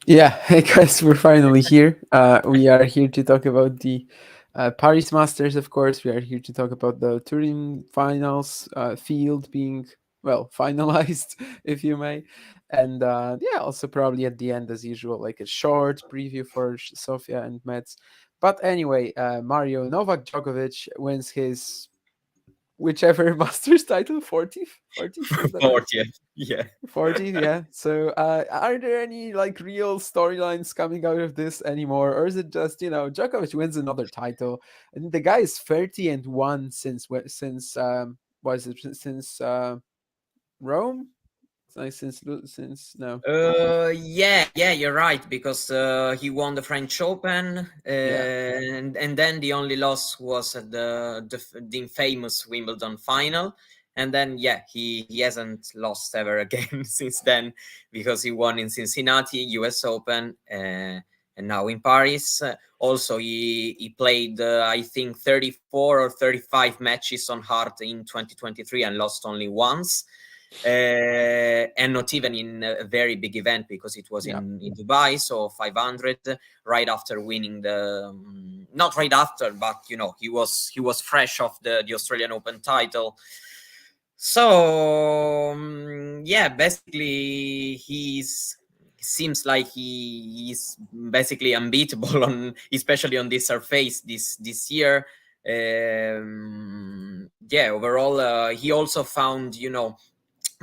Yeah, I guess we're finally here. We are here to talk about the Paris Masters, of course. We are here to talk about the Turin finals, field being, well, finalized, if you may. And yeah, also probably at the end, as usual, like a short preview for Sofia and Metz. But anyway, Mario Novak Djokovic wins his whichever Masters title, 40th? 40th, is that right? 40th. Yeah. 40, yeah. So, are there any like real storylines coming out of this anymore, or is it just Djokovic wins another title, and the guy is 30-1 since was it since Rome? Like since no, Yeah, you're right because he won the French Open, yeah, and then the only loss was at the infamous Wimbledon final, and then yeah, he hasn't lost ever again since then because he won in Cincinnati, U.S. Open, and now in Paris. Also, he played I think 34 or 35 matches on hard in 2023 and lost only once. And not even in a very big event because it was yeah, in Dubai, so 500 right after winning the not right after, but he was fresh off the Australian Open title. So yeah, basically seems like he's basically unbeatable on especially on this surface this year. Yeah, overall he also found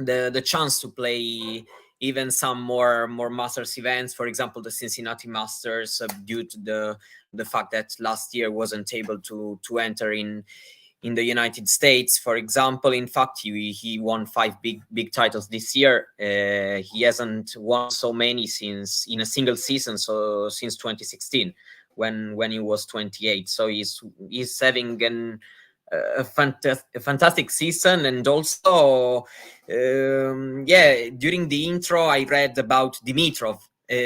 the chance to play even some more Masters events, for example the Cincinnati Masters, due to the fact that last year wasn't able to enter in the United States, for example. In fact, he won five big titles this year. He hasn't won so many since in a single season, so since 2016 when he was 28. So he's having a fantastic season. And also yeah, during the intro I read about Dimitrov,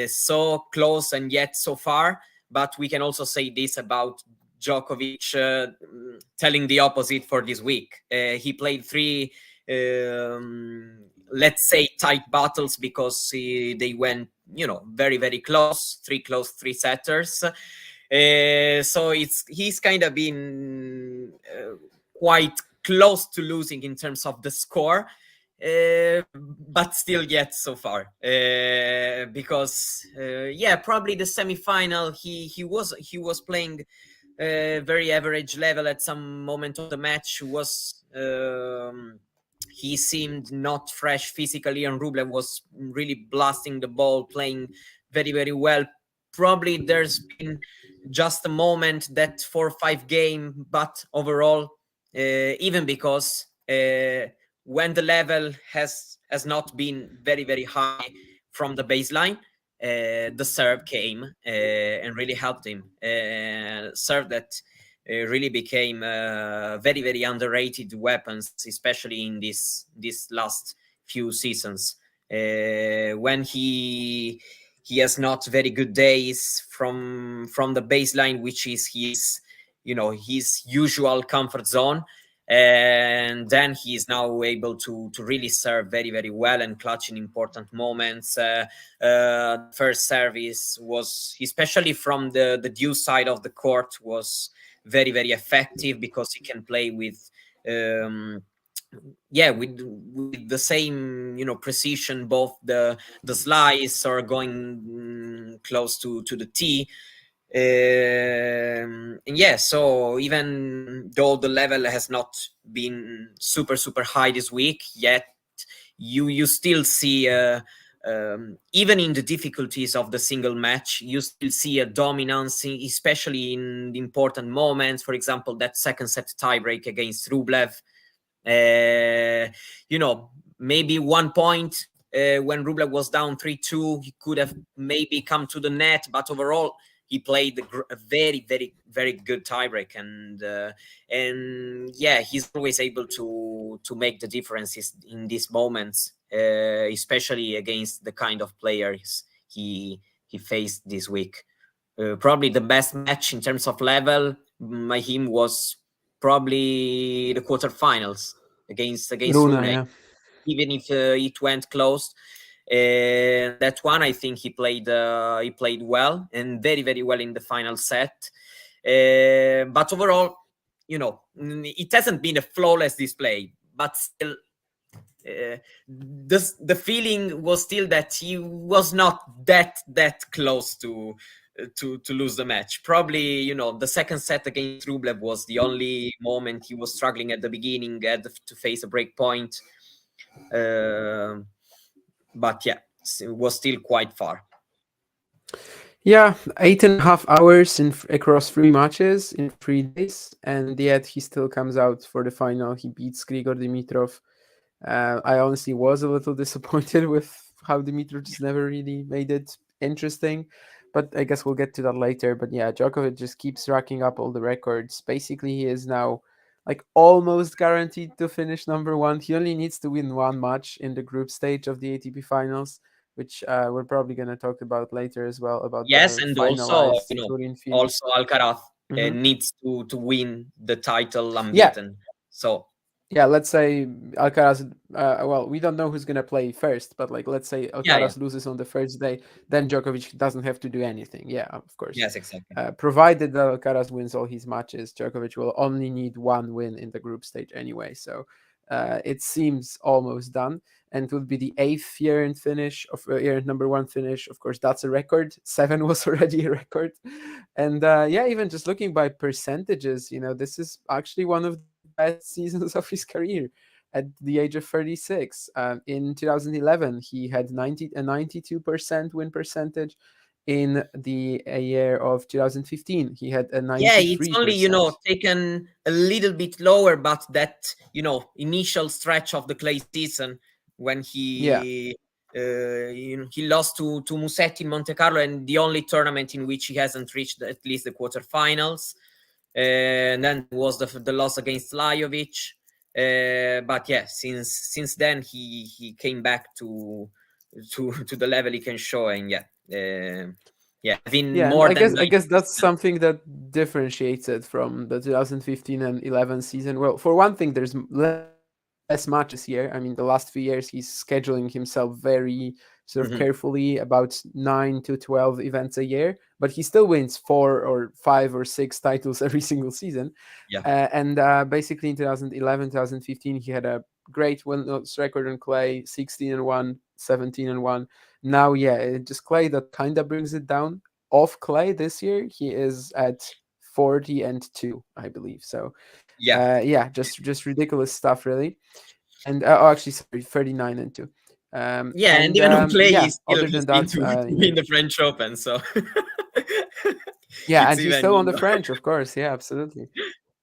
so close and yet so far, but we can also say this about Djokovic, telling the opposite for this week. He played three, let's say, tight battles because they went, very, very close, three setters. So he's kind of been quite close to losing in terms of the score. But still yet so far, because yeah, probably the semi-final he was playing very average level at some moment of the match. He seemed not fresh physically, and Rublev was really blasting the ball, playing very, very well. Probably there's been just a moment, that 4-5 game, but overall, even because when the level has not been very, very high from the baseline, the serve came and really helped him. Serve that really became very, very underrated weapons, especially in this last few seasons, when he has not very good days from the baseline, which is his usual comfort zone. And then he is now able to really serve very, very well and clutch in important moments. First service was, especially from the due side of the court, was very, very effective because he can play with yeah, with the same precision, both the slice or going close to the tee. And yeah, so even though the level has not been super, super high this week yet, you still see even in the difficulties of the single match, you still see a dominance, especially in the important moments. For example, that second set tiebreak against Rublev. uh, Maybe one point, when Rublev was down 3-2, he could have maybe come to the net, but overall he played a very, very, very good tiebreak. And yeah, he's always able to make the differences in these moments, especially against the kind of players he faced this week. Probably the best match in terms of level by him was probably the quarterfinals against Runa, Rune, yeah. even if it went close. That one, I think he played well and very, very well in the final set. But overall, it hasn't been a flawless display, but still, the feeling was still that he was not that close to lose the match. Probably, the second set against Rublev was the only moment he was struggling at the beginning, had to face a break point. But yeah, it was still quite far. Yeah, 8.5 hours across 3 matches in 3 days, and yet he still comes out for the final. He beats Grigor Dimitrov. I honestly was a little disappointed with how Dimitrov just never really made it interesting, but I guess we'll get to that later. But yeah, Djokovic just keeps racking up all the records. Basically, he is now like almost guaranteed to finish number one. He only needs to win one match in the group stage of the ATP finals, which we're probably going to talk about later as well, about Yes, the and also, finalized Turin field. also Alcaraz Mhm. needs to win the title Yeah, unbeaten. So yeah, let's say Alcaraz. Well, we don't know who's gonna play first, but like, let's say yeah, Alcaraz loses on the first day, then Djokovic doesn't have to do anything. Yeah, of course. yes, exactly. Provided that Alcaraz wins all his matches, Djokovic will only need one win in the group stage anyway. So it seems almost done, and it would be the eighth year-end finish of year-end number one finish. Of course, that's a record. Seven was already a record, and yeah, even just looking by percentages, this is actually one of the best seasons of his career at the age of 36. In 2011, he had 92% win percentage. In the year of 2015, he had a Yeah, it's only 93%. taken a little bit lower, but that initial stretch of the clay season when Yeah, he lost to Musetti in Monte Carlo, and the only tournament in which he hasn't reached at least the quarterfinals. And then was the loss against Lajovic. But yeah, since then he came back to the level he can show, and yeah, having yeah, and more I than guess I 90. guess that's something that differentiates it from the 2015 and 11 season. Well, for one thing, there's less matches here. I mean, the last few years he's scheduling himself very sort of Mhm. carefully, about 9 to 12 events a year, but he still wins 4 or 5 or 6 titles every single season. Yeah, And basically in 2011, 2015, he had a great win-loss record on clay, 16-1, 17-1. Now, yeah, it just clay that kind of brings it down. Off clay this year, he is at 40-2, I believe. So, yeah, yeah, just ridiculous stuff, really. And oh, actually, sorry, 39-2. yeah, and And even on clay, he yeah, still other has than been that, to win the French Open. So yeah, it's and he's even still on the French, of course. Yeah, absolutely.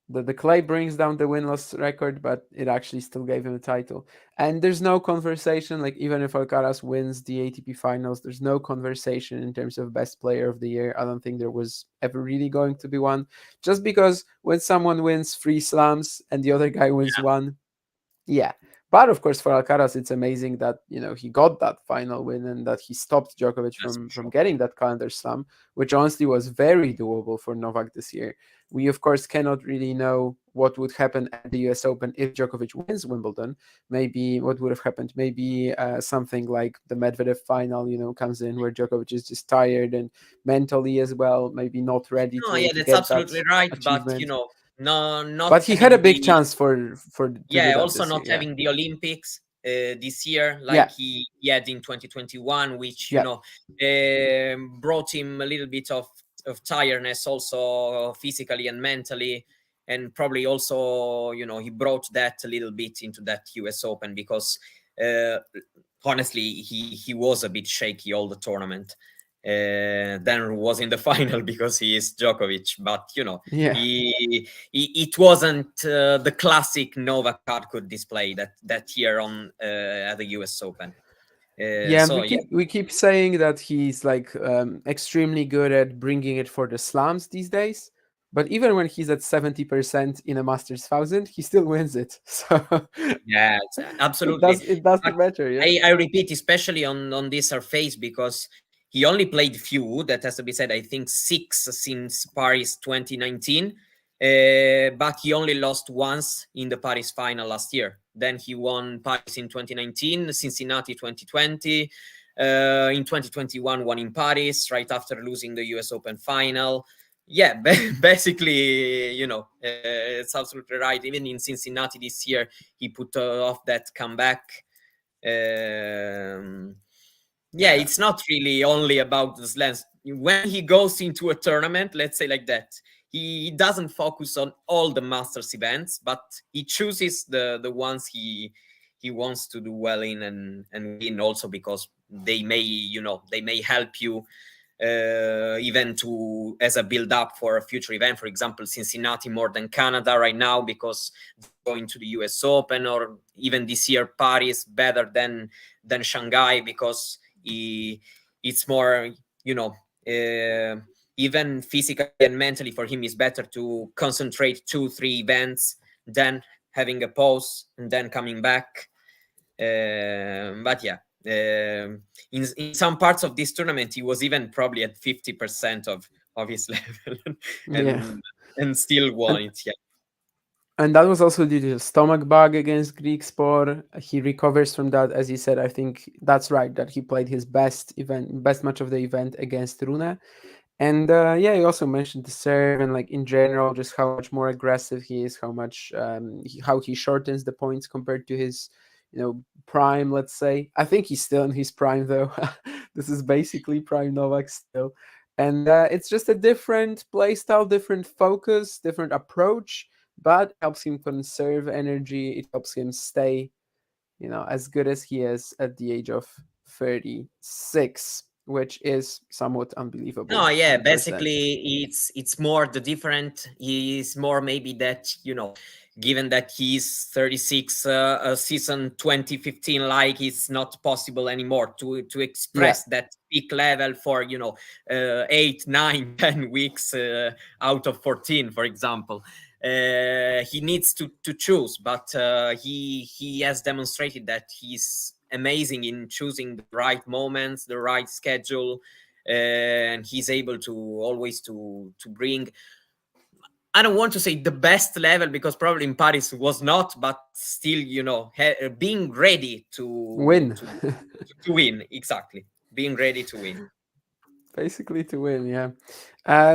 The clay brings down the win-loss record, but it actually still gave him a title. And there's no conversation, like even if Alcaraz wins the ATP finals, there's no conversation in terms of best player of the year. I don't think there was ever really going to be one. Just because when someone wins 3 slams and the other guy wins one, yeah. But of course, for Alcaraz, it's amazing that he got that final win and that he stopped Djokovic that's for from sure. getting that calendar slam, which honestly was very doable for Novak this year. We of course cannot really know what would happen at the U.S. Open if Djokovic wins Wimbledon. Maybe what would have happened? Maybe something like the Medvedev final, comes in where Djokovic is just tired and mentally as well, maybe not ready No, to yeah, to that's get that absolutely right. But achievement. no, not But he had a having big the chance for to do yeah, that also this year. not Yeah, having the Olympics this year, like yeah, he had in 2021, which yeah. brought him a little bit of tiredness, also physically and mentally, and probably also he brought that a little bit into that US Open because uh, honestly he was a bit shaky all the tournament. Then was in the final because he is Djokovic, but Yeah, it wasn't the classic Novak card could display that year on at the US Open. yeah, and So we yeah, keep saying that he's like extremely good at bringing it for the slams these days. But even when he's at 70% in a Masters 1000, he still wins it. So yeah, it absolutely. does it doesn't But matter. Yeah, I repeat, especially on this surface, because he only played few. That has to be said. I think 6 since Paris 2019, but he only lost once in the Paris final last year. Then he won Paris in 2019, Cincinnati 2020. In 2021, won in Paris right after losing the US Open final. Yeah, basically, it's absolutely right. Even in Cincinnati this year, he put off that comeback. Yeah, it's not really only about the slams. When he goes into a tournament, let's say like that, he doesn't focus on all the Masters events, but he chooses the ones he wants to do well in and win, also because they may help you even to as a build up for a future event. For example, Cincinnati more than Canada right now because going to the US Open, or even this year Paris better than Shanghai because it's more, even physically and mentally for him is better to concentrate 2-3 events than having a pause and then coming back. But yeah, in some parts of this tournament he was even probably at 50% of his level Yeah. and still won it. Yeah. And that was also due to the stomach bug against Greek Sport. He recovers from that, as you said. I think that's right, that he played his best match of the event against Rune. And yeah, you also mentioned the serve and like in general, just how much more aggressive he is, how much how he shortens the points compared to his, prime. Let's say. I think he's still in his prime though. This is basically prime Novak still, and it's just a different play style, different focus, different approach, but helps him conserve energy. It helps him stay, as good as he is at the age of 36, which is somewhat unbelievable, No, yeah, 100%. basically it's more the different. He is more maybe that, given that he's 36, a season 2015 like it's not possible anymore to Yeah, express that peak level for 8, 9, 10 weeks out of 14, for example. He needs to choose, but he has demonstrated that he's amazing in choosing the right moments, the right schedule, and he's able to always to bring, I don't want to say the best level because probably in Paris was not, but still, being ready win. to win. Exactly, being ready to win. Basically to win, yeah.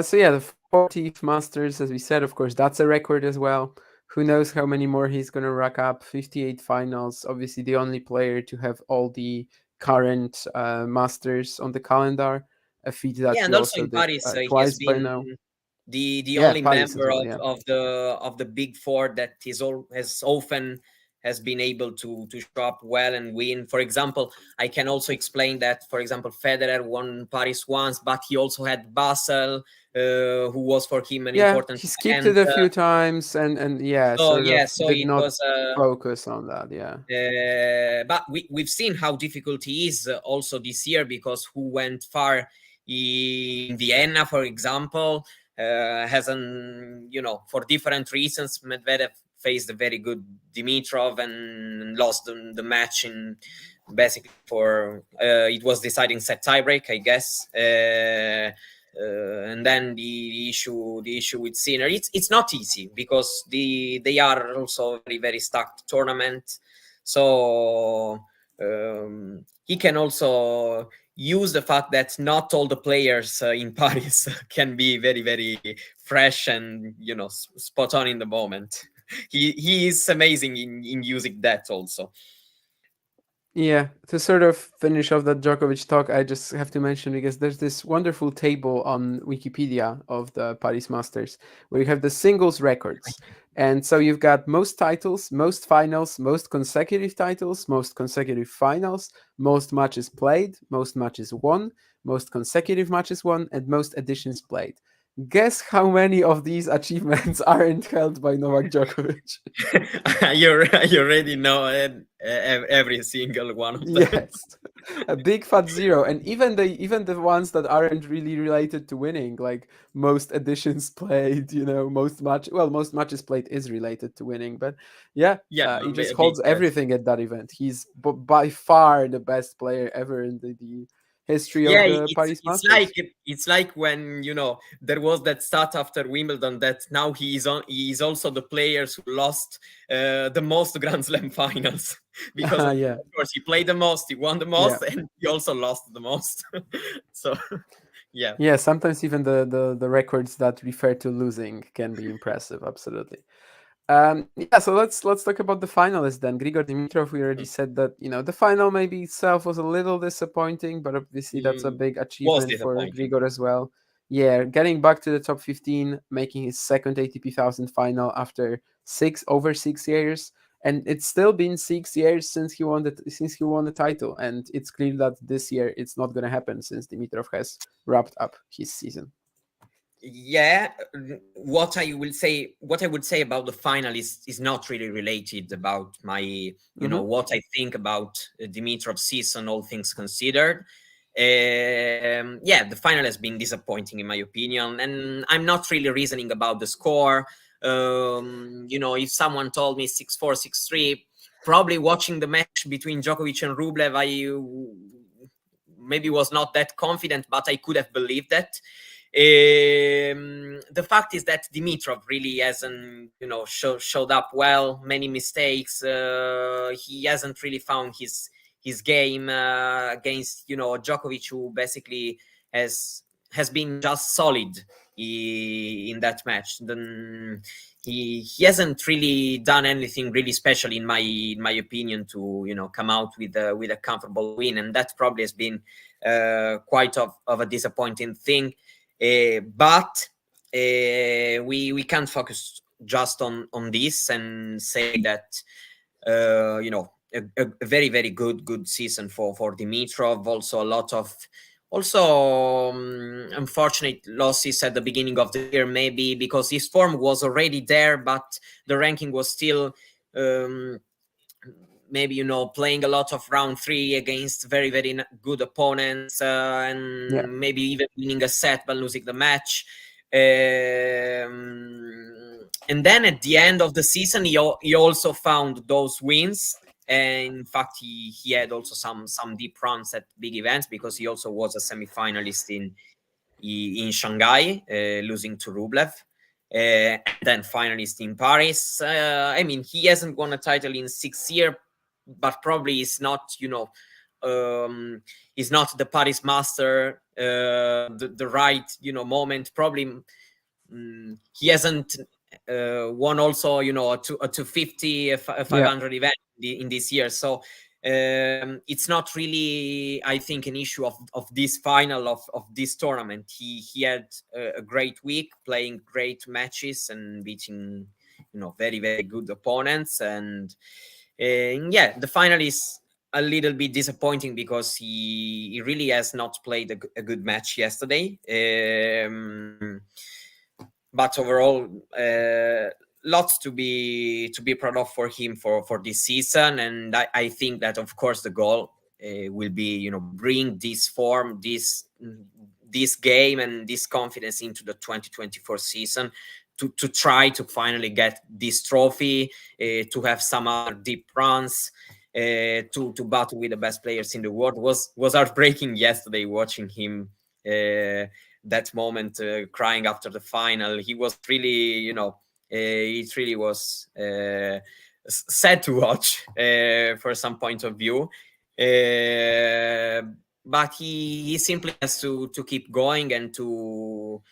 So yeah, the 40th Masters, as we said, of course, that's a record as well. Who knows how many more he's going to rack up? 58 finals. Obviously, the only player to have all the current Masters on the calendar. A feat that Yeah, he and also also in did Paris, he has twice by been now. the Yeah, only Paris as member well. of Yeah. the big four that has often has been able to show up well and win. For example, I can also explain that, for example, Federer won Paris once, but he also had Basel, who was for him an Yeah, important he skipped event. it a few times and yeah, So sort yeah, of so did it not was focus on that. Yeah. but we've seen how difficult he is also this year, because who went far in Vienna, for example, hasn't, for different reasons. Medvedev faced a very good Dimitrov and lost the match in basically for it was deciding set tiebreak, I guess. And then the issue with Sinner, it's not easy because they are also a very very stacked tournament. So he can also use the fact that not all the players in Paris can be very very fresh and spot on in the moment. He is amazing in using that also. Yeah, to sort of finish off that Djokovic talk, I just have to mention because there's this wonderful table on Wikipedia of the Paris Masters where you have the singles records. And so you've got most titles, most finals, most consecutive titles, most consecutive finals, most matches played, most matches won, most consecutive matches won, and most editions played. Guess how many of these achievements aren't held by Novak Djokovic? You already know every single one of them. Yes, a big fat zero, and even the ones that aren't really related to winning, like most editions played, most matches played is related to winning, but yeah, Yeah, he just a big holds everything at that event. He's by far the best player ever in the history Yeah, of the Paris Masters. it's like when there was that stat after Wimbledon that now he is also the players who lost the most Grand Slam finals because Yeah, of course he played the most, he won the yeah, most, and he also lost the most. So yeah. yeah. Sometimes even the records that refer to losing can be impressive. Absolutely. Yeah, so let's talk about the finalists then. Grigor Dimitrov, we already said that the final maybe itself was a little disappointing, but obviously that's a big Was achievement for disappointing. Grigor as well. Yeah, getting back to the top 15, making his second ATP 1000 final after over 6 years, and it's still been 6 years since he won the title, and it's clear that this year it's not going to happen since Dimitrov has wrapped up his season. Yeah, what I would say about the final is not really related about my what I think about Dimitrov's season, all things considered. Yeah, the final has been disappointing in my opinion, and I'm not really reasoning about the score. If someone told me 6-4, 6-3, probably watching the match between Djokovic and Rublev, I maybe was not that confident, but I could have believed that. The fact is that Dimitrov really hasn't, showed up well. Many mistakes. He hasn't really found his game against, Djokovic, who basically has been just solid in that match. Then he hasn't really done anything really special in my opinion to come out with a comfortable win, and that probably has been quite of a disappointing thing. But we can't focus just on this and say that a very very good season for Dimitrov. Also a lot of unfortunate losses at the beginning of the year, maybe because his form was already there, but the ranking was still maybe playing a lot of round 3 against very very good opponents, Yeah, and maybe even winning a set but losing the match. And then at the end of the season he also found those wins, and in fact he had also some deep runs at big events, because he also was a semi-finalist in Shanghai, losing to Rublev. And then finalist in Paris. I mean, he hasn't won a title in 6 years, but probably is not, is not the Paris Master, the right, moment. Probably he hasn't won also, a 250, a 500 event in this year. So it's not really, I think, an issue of this final of this tournament. He had a great week, playing great matches and beating very very good opponents, and yeah, the final is a little bit disappointing because he really has not played a good match yesterday. But overall, lots to be proud of for him for this season, and I think that of course the goal will be bring this form, this game and this confidence into the 2024 season, to try to finally get this trophy, to have some other deep runs, to battle with the best players in the world. Was heartbreaking yesterday watching him, that moment, crying after the final. He was really, it really was sad to watch for some point of view. But he simply has to keep going and to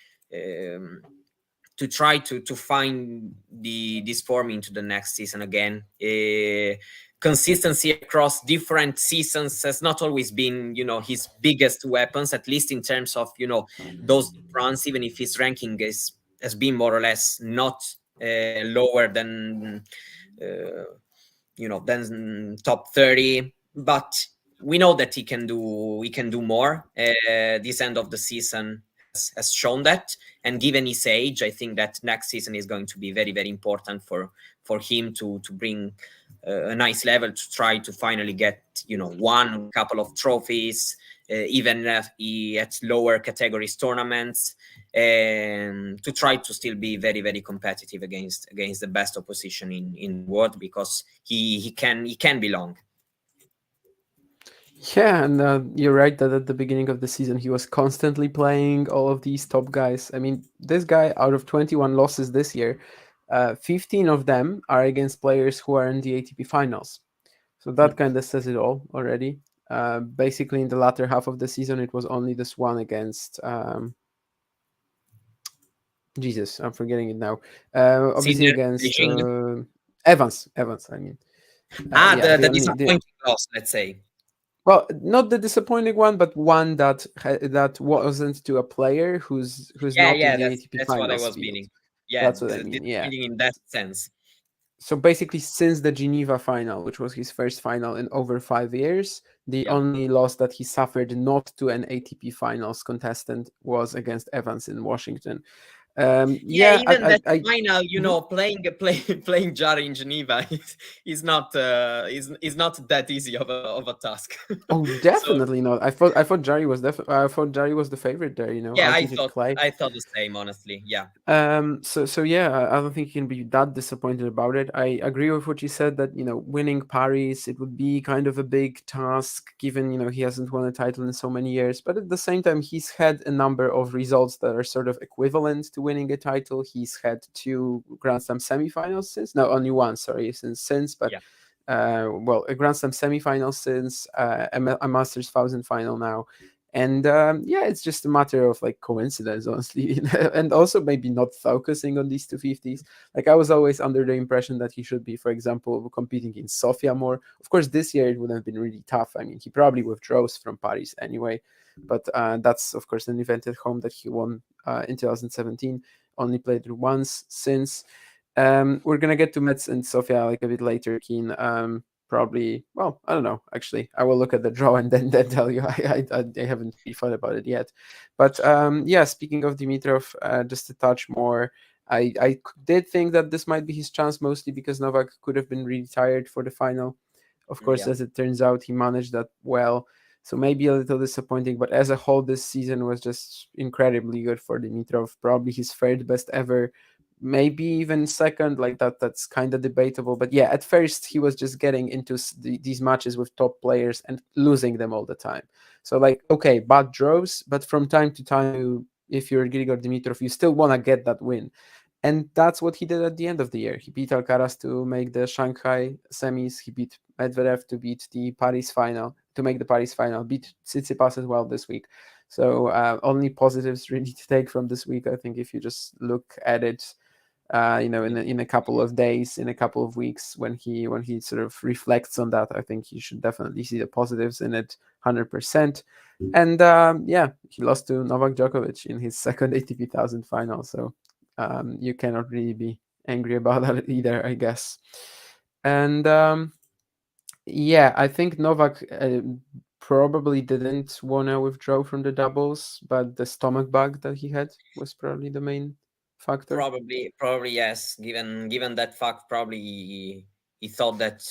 try to find this form into the next season again. Consistency across different seasons has not always been his biggest weapons, at least in terms of those runs, even if his ranking has been more or less not lower than than top 30, but we know that he can do more. This end of the season has shown that, and given his age, I think that next season is going to be very very important for him to bring a nice level, to try to finally get one couple of trophies, even at lower categories tournaments, and to try to still be very very competitive against the best opposition in the world, because he can belong. Yeah, and you're right that at the beginning of the season he was constantly playing all of these top guys. I mean, this guy, out of 21 losses this year, 15 of them are against players who are in the ATP finals. So that kind of says it all already. Basically, in the latter half of the season, it was only this one against Jesus. I'm forgetting it now. Obviously Sinner, against Beijing. Evans. Evans. I mean, yeah, The the only the disappointing loss, let's say. well, not the disappointing one, but one that that wasn't to a player who's Yeah, not in yeah, the ATP that's what I finals was field. meaning. Yeah, That's what I mean. Yeah. disappointing in that sense. So basically, since the Geneva final, which was his first final in over 5 years, the Yeah. only loss that he suffered not to an ATP finals contestant was against Evans in Washington. Yeah, Yeah, even that I final, mhm. playing Jari in Geneva is not that easy of a task. Oh, So definitely not. I thought Jari was I thought Jari was the favorite there. yeah, Outdated clay. I thought the same, honestly. Yeah, So yeah, I don't think you can be that disappointed about it. I agree with what you said that winning Paris it would be kind of a big task given he hasn't won a title in so many years. But at the same time, he's had a number of results that are sort of equivalent to winning a title. He's had two Grand Slam semifinals since, no, only one, sorry, since, but yeah, well, a Grand Slam semifinal since a Masters 1000 final now. And yeah, it's just a matter of like coincidence, honestly, and also maybe not focusing on these 250s. Like I was always under the impression that he should be, for example, competing in Sofia more. Of course, this year it would have been really tough. I mean, he probably withdraws from Paris anyway, but that's of course an event at home that he won in 2017. Only played it once since. We're gonna get to Metz and Sofia like a bit later, Keen. Probably. Well, I don't know. Actually, I will look at the draw and then tell you. I haven't really thought about it yet. But yeah. Speaking of Dimitrov, just to touch more. Did think that this might be his chance, mostly because Novak could have been really tired for the final. Of course, yeah. as it turns out, he managed that well. So maybe a little disappointing, but as a whole, this season was just incredibly good for Dimitrov. Probably his third best ever, maybe even second. Like that's kind of debatable. But yeah, at first he was just getting into these matches with top players and losing them all the time. So like, okay, bad draws, but from time to time, if you're Grigor Dimitrov, you still want to get that win. And that's what he did at the end of the year. He beat Alcaraz to make the Shanghai semis. He beat Medvedev to beat the Paris final, to make the Paris final. Beat Tsitsipas as well this week. So only positives really to take from this week. I think if you just look at it, in a couple of days, in a couple of weeks, when he sort of reflects on that, I think you should definitely see the positives in it, 100%. And yeah, he lost to Novak Djokovic in his second ATP 1000 final, so you cannot really be angry about that either, I guess. And yeah, I think Novak probably didn't want to withdraw from the doubles, but the stomach bug that he had was probably the main factor. Probably yes. Given that fact, probably he thought that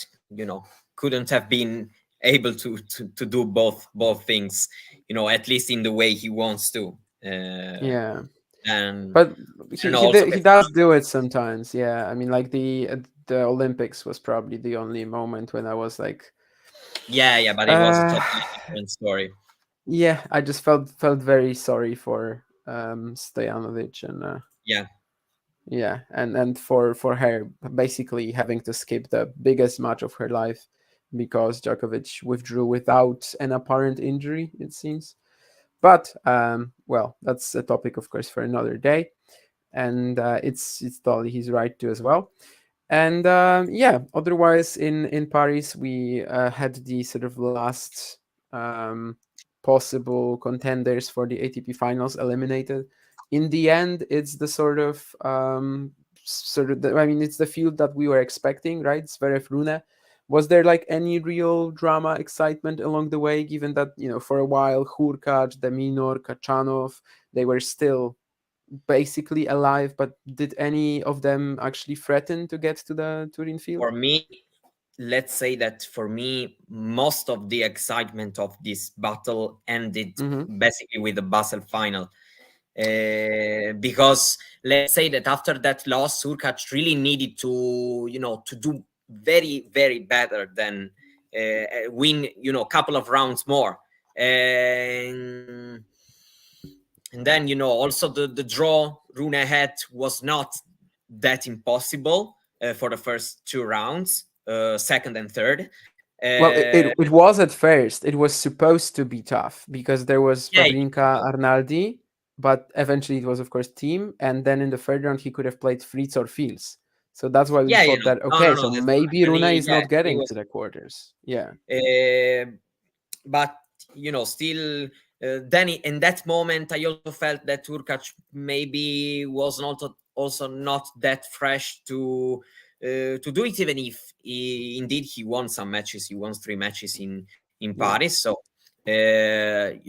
couldn't have been able to do both things, at least in the way he wants to. Yeah, And but and he he also do- the he does do it sometimes. Yeah, I mean, like the Olympics was probably the only moment when I was like, yeah, but it was a uh, totally different story. yeah, I just felt very sorry for Stojanovic and Yeah, yeah, and for her basically having to skip the biggest match of her life because Djokovic withdrew without an apparent injury, it seems. But well, that's a topic, of course, for another day, and it's totally his right to as well. And yeah, otherwise in Paris we had the sort of last um, possible contenders for the ATP finals eliminated. In the end, it's the I mean, it's the field that we were expecting, right? Zverev, Rune. Was there like any real drama, excitement along the way, given that for a while Hurkacz, Deminor, Kachanov, they were still basically alive, but did any of them actually threaten to get to the Turin field? for me, let's say that for me, most of the excitement of this battle ended Mm-hmm. basically with the Basel final. Because let's say that after that loss, Surkac really needed to do very, very better than win, a couple of rounds more. And then, also the draw Rune had was not that impossible for the first two rounds, second and third. Well, Uh, it was at first. It was supposed to be tough because there was yeah, Wawrinka, Arnaldi, but eventually it was, of course, team. And then in the third round, he could have played Fritz or Fields. So that's why we yeah, thought that, no, no, okay, no. so That's maybe Rune actually, is yeah, not actually getting was. to the quarters. Yeah. But still, then in that moment, I also felt that Urkac maybe was not also not that fresh to do it, even if indeed he won some matches. He won 3 matches in Yeah. Paris, so did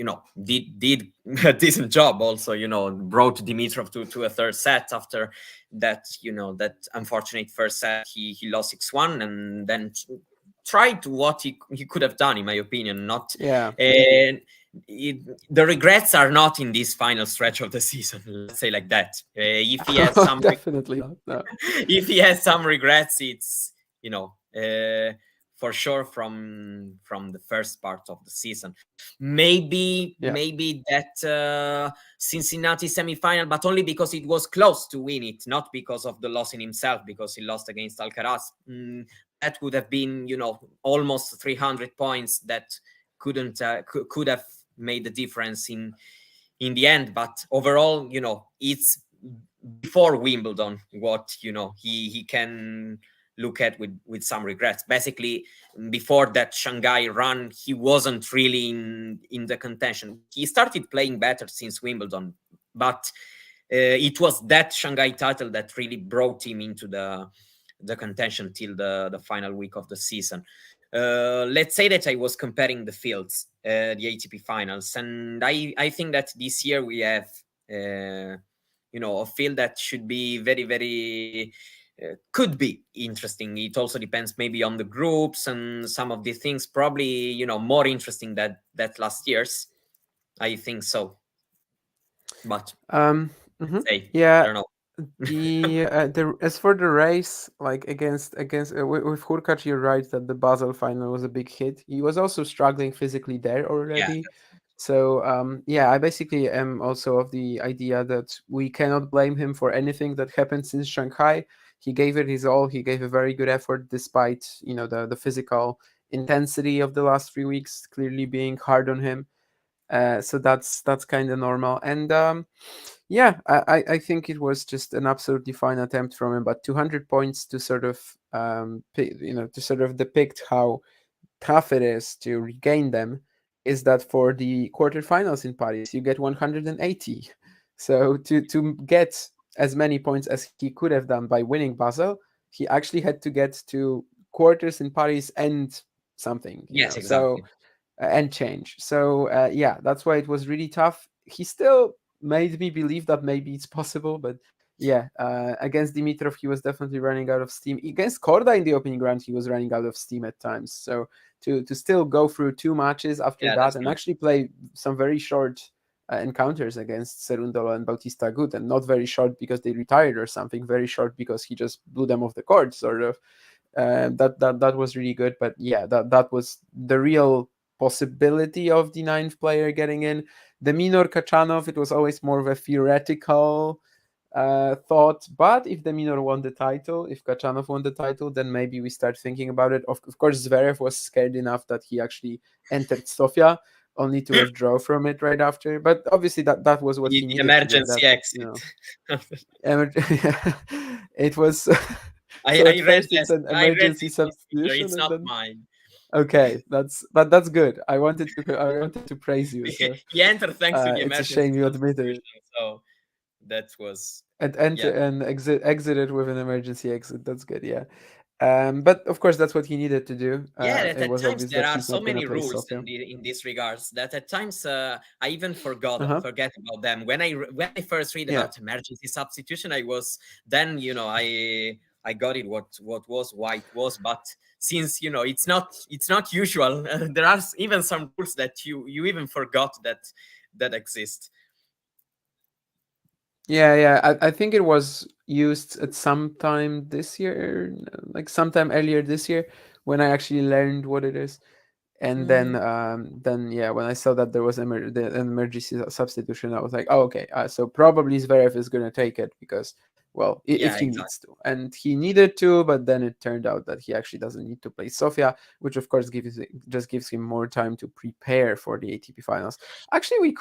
a decent job. Also, brought Dimitrov to a third set after that. That unfortunate first set, he lost 6-1, and then tried to what he could have done, in my opinion. Not Yeah. and the regrets are not in this final stretch of the season. Let's say like that. If he has some, Definitely not. No. if he has some regrets, it's for sure from the first part of the season. Maybe Yeah. that Cincinnati semifinal, but only because it was close to win it, not because of the loss in himself, because he lost against Alcaraz. That would have been, almost 300 points that could have made the difference in the end. But overall, it's before Wimbledon what he can look at with some regrets. Basically, before that Shanghai run, he wasn't really in the contention. He started playing better since Wimbledon, but it was that Shanghai title that really brought him into the contention till the final week of the season. Let's say that I was comparing the fields, the ATP finals, and I think that this year we have a field that should be very, very could be interesting. It also depends maybe on the groups and some of the things. Probably more interesting that last year's. I think so, but Mhm. let's say I Yeah. don't know. The as for the race, like against with Hurkacz, you're right that the Basel final was a big hit. He was also struggling physically there Yeah, already. So yeah, I basically am also of the idea that we cannot blame him for anything that happened since Shanghai. He gave it his all. He gave a very good effort despite the physical intensity of the last 3 weeks clearly being hard on him. So that's kind of normal. And yeah, I think it was just an absolutely fine attempt from him. But 200 points to sort of to sort of depict how tough it is to regain them is that for the quarterfinals in Paris, you get 180. So to get as many points as he could have done by winning Basel, he actually had to get to quarters in Paris and something, yes, So exactly. and change. So yeah, that's why it was really tough. He still made me believe that maybe it's possible, but yeah, against Dimitrov, he was definitely running out of steam. Against Korda in the opening round, he was running out of steam at times. So to still go through 2 matches after Yeah, that that's and true. actually play some very short encounters against Cerundolo and Bautista Agut, and not very short because they retired or something, very short because he just blew them off the court, sort of. That was really good. But yeah, that was the real possibility of the ninth player getting in. The Minor Kachanov, it was always more of a theoretical thought. But if the Minor won the title, if Kachanov won the title, then maybe we start thinking about it. Of course, Zverev was scared enough that he actually entered Sofia, only to withdraw from it right after. But obviously, that was what he The needed to do. That emergency exit. it was. I, So I at read first this. it's an I read emergency this in Twitter. substitution, It's and not then mine. okay, that's good. I wanted to praise you. So He entered thanks to the it's a emergency shame you admitted it. substitution. So that was, And enter yeah, and exited with an emergency exit. That's good. Yeah. But of course that's what he needed to do. yeah. That It at was times obvious there that are he's so not gonna many play rules Sofia. in this regards that at times I even Uh-huh. forget about them. When I first read Yeah. about emergency substitution, I was then I got it what was why it was. But since it's not usual, there are even some rules that you even forgot that exist. Yeah. I think it was used at some time this year, like sometime earlier this year, when I actually learned what it is. And Mm, then yeah, when I saw that there was an emergency substitution, I was like, oh, okay, so probably Zverev is going to take it because, well, if yeah, he exactly. needs to, and he needed to, but then it turned out that he actually doesn't need to play Sofia, which of course gives him more time to prepare for the ATP finals. Actually, we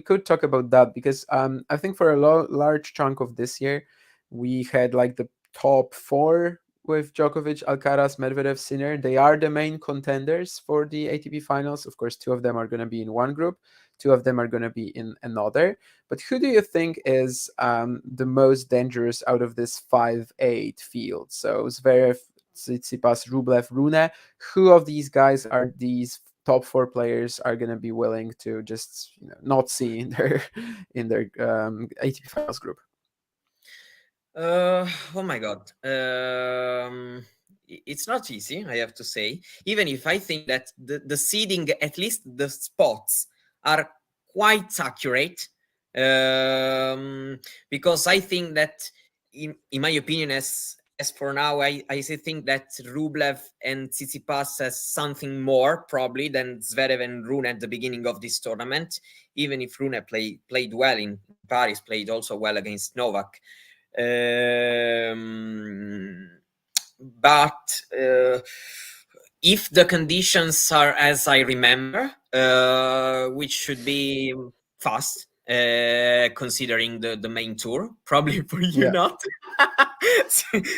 could talk about that because I think for a large chunk of this year, we had like the top four with Djokovic, Alcaraz, Medvedev, Sinner. They are the main contenders for the ATP finals. Of course, two of them are going to be in one group, two of them are going to be in another. But who do you think is the most dangerous out of this 5-8 field? So Zverev, Tsitsipas, Rublev, Rune. Who of these guys are these top four players are going to be willing to just not see in their ATP finals group? Oh my God. It's not easy, I have to say. Even if I think that the seeding, at least the spots, are quite accurate. Because I think that, in my opinion, as for now, I still think that Rublev and Tsitsipas has something more probably than Zverev and Rune at the beginning of this tournament. Even if Rune played well in Paris, played also well against Novak. But if the conditions are as I remember, which should be fast, considering the main tour, probably for you Yeah. not,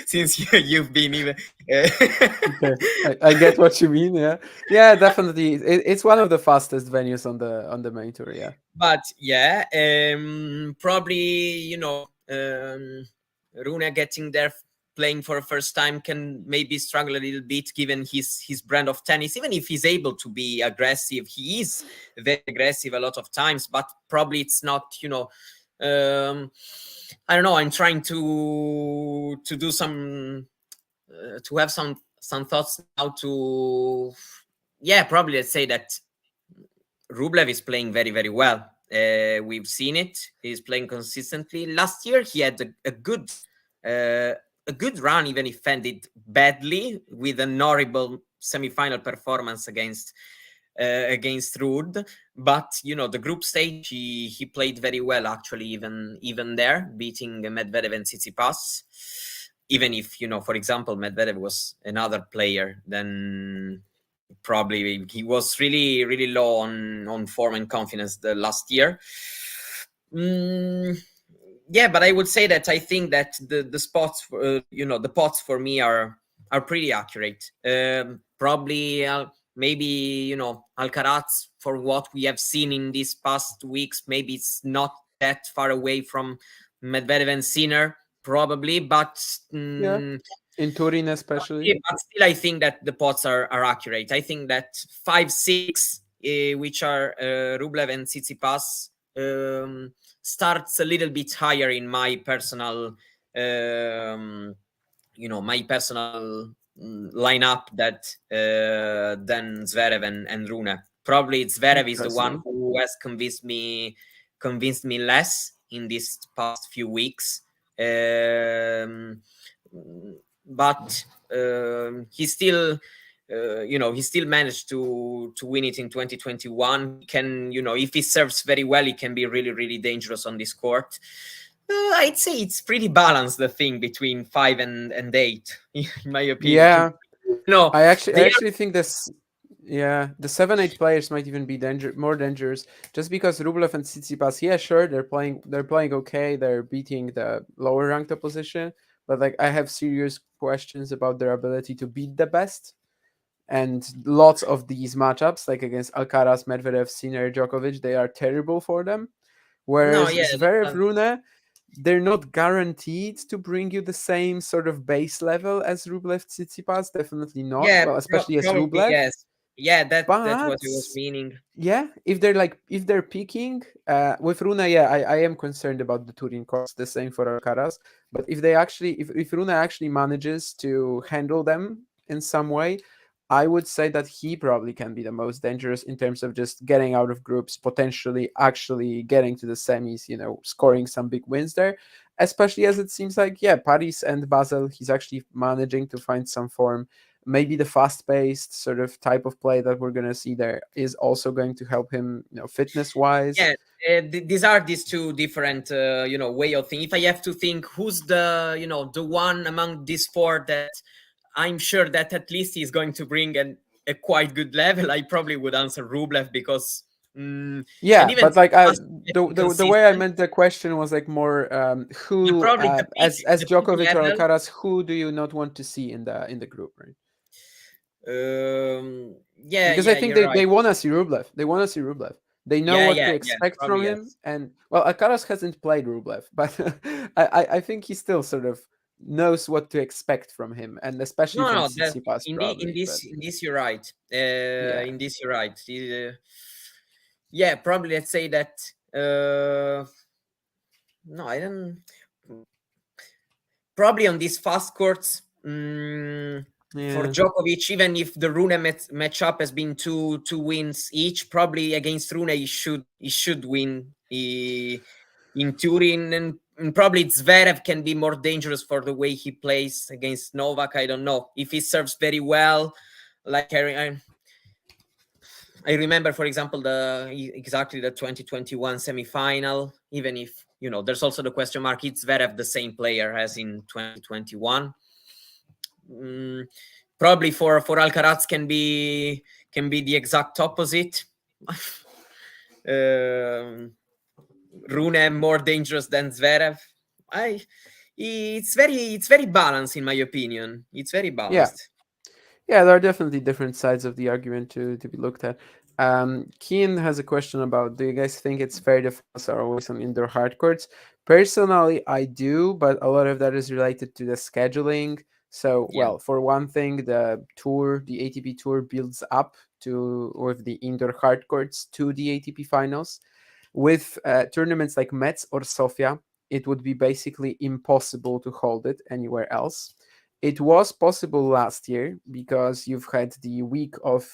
since you've been even. Okay, I get what you mean. Yeah, yeah, definitely. It's one of the fastest venues on the main tour. Yeah, But yeah, probably Rune getting there, playing for the first time, can maybe struggle a little bit given his brand of tennis. Even if he's able to be aggressive, he is very aggressive a lot of times. But probably it's not, I don't know. I'm trying to do some to have some thoughts now to, yeah, probably let's say that Rublev is playing very, very well. We've seen it. He's playing consistently. Last year, he had uh, a good run, even if ended badly with an horrible semi-final performance against Ruud. But the group stage, he played very well actually, even there, beating Medvedev and Tsitsipas. Even if for example, Medvedev was another player, then probably he was really really low on form and confidence the last year. Mm, yeah, but I would say that I think that the spots, the pots for me are pretty accurate. Probably maybe Alcaraz, for what we have seen in these past weeks, maybe it's not that far away from Medvedev and Sinner, probably, but yeah. In Turin, especially. but still, I think that the pots are accurate. I think that 5-6, which are Rublev and Tsitsipas, starts a little bit higher in my personal, my personal lineup that than Zverev and Rune. Probably Zverev is the one Interesting. who has convinced me less in these past few weeks. Um, but he still he still managed to win it in 2021. He can, if he serves very well, he can be really really dangerous on this court. I'd say it's pretty balanced, the thing between 5 and 8, in my opinion. Yeah, No, I they are. actually think this. Yeah, the 7-8 players might even be more dangerous just because Rublev and Tsitsipas. Yeah, sure, they're playing okay. They're beating the lower ranked opposition, but like I have serious questions about their ability to beat the best. And lots of these matchups, like against Alcaraz, Medvedev, Sinner, Djokovic, they are terrible for them. No, Whereas yeah, Zverev, Rune, they're not guaranteed to bring you the same sort of base level as Rublev, Tsitsipas. Definitely not. yeah, Well, especially as probably Rublev. yes. Yeah, that's what But I was meaning. yeah, if they're peaking with Runa, yeah, I am concerned about the Turin course. The same for Alcaraz. But if Runa actually manages to handle them in some way, I would say that he probably can be the most dangerous in terms of just getting out of groups, potentially actually getting to the semis, scoring some big wins there. Especially as it seems like, yeah, Paris and Basel, he's actually managing to find some form. maybe the fast-paced sort of type of play that we're going to see there is also going to help him, fitness-wise. Yeah, these are these two different way of thinking. If I have to think who's the one among these four that I'm sure that at least he's going to bring a quite good level, I probably would answer Rublev because and Yeah, even but like Tsitsipas the way I consistent. meant the question was like more Yeah, who probably as the peak Djokovic or level. Alcaraz, who do you not want to see in the group, right? Yeah, Because I yeah, think you're right. they want to see Rublev. They want to see Rublev. They know Yeah, what yeah, to yeah, expect from probably him, yes. and well, Alcaraz hasn't played Rublev, but I think he still sort of knows what to expect from him, and especially No, from no, that Tsitsipas in probably. But this you're right. yeah, In this you're right. Yeah, probably let's say that. No, I don't. Probably on these fast courts. For yeah, Djokovic, even if the Rune matchup has been two wins each, probably against Rune he should win in Turin, and probably Zverev can be more dangerous for the way he plays against Novak. I don't know if he serves very well. Like I remember, for example, exactly the 2021 semifinal. Even if there's also the question mark: is Zverev the same player as in 2021? Mm, Probably for Alcaraz can be the exact opposite. um, Rune more dangerous than Zverev. I it's very balanced in my opinion. It's very yeah. balanced. Yeah, there are definitely different sides of the argument to be looked at. Keen has a question about: do you guys think it's fair the finals are always on indoor hard courts? Personally, I do, but a lot of that is related to the scheduling. So, Yeah, well, for one thing, the ATP tour builds up to with the indoor hard courts to the ATP finals. With tournaments like Metz or Sofia, it would be basically impossible to hold it anywhere else. It was possible last year because you've had the week of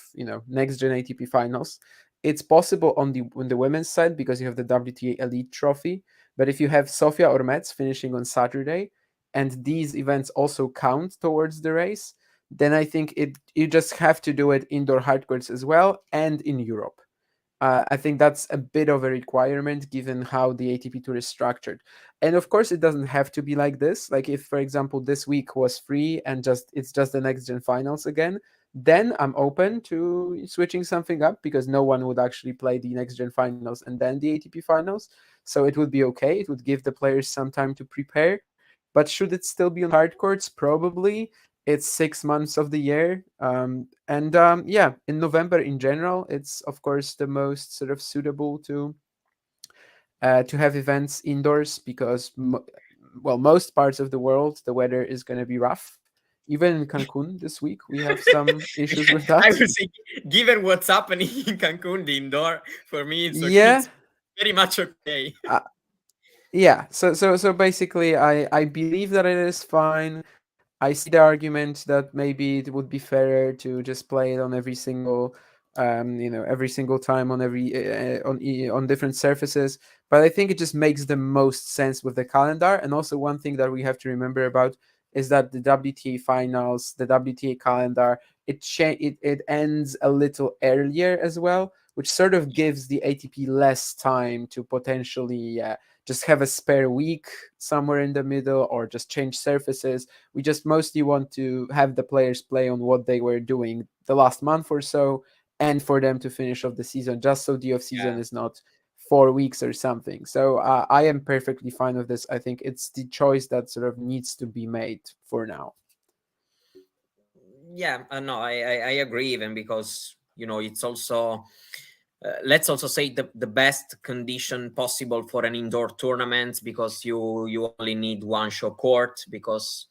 next gen ATP finals. It's possible on the women's side because you have the WTA Elite Trophy. But if you have Sofia or Metz finishing on Saturday, and these events also count towards the race, then I think you just have to do it indoor hard courts as well and in Europe. I think that's a bit of a requirement given how the ATP Tour is structured. And of course, it doesn't have to be like this. Like if, for example, this week was free and it's just the next gen finals again, then I'm open to switching something up because no one would actually play the next gen finals and then the ATP finals. So it would be okay. It would give the players some time to prepare. But should it still be on hard courts? Probably. It's 6 months of the year, and yeah, in November in general, it's of course the most sort of suitable to have events indoors because well, most parts of the world the weather is going to be rough. Even in Cancun this week, we have some issues with I that. would say, given what's happening in Cancun, the indoor for me it's okay. Yeah, It's very much okay. uh, yeah. So basically, I believe that it is fine. I see the argument that maybe it would be fairer to just play it on every single, every single time on on different surfaces. But I think it just makes the most sense with the calendar. And also one thing that we have to remember about is that the WTA finals, the WTA calendar, it ends a little earlier as well, which sort of gives the ATP less time to potentially just have a spare week somewhere in the middle or just change surfaces. We just mostly want to have the players play on what they were doing the last month or so, and for them to finish off the season, just so the off season Yeah. is not 4 weeks or something. So I am perfectly fine with this. I think it's the choice that sort of needs to be made for now. Yeah, no, I agree, even because it's also let's also say the best condition possible for an indoor tournament, because you only need one show court, because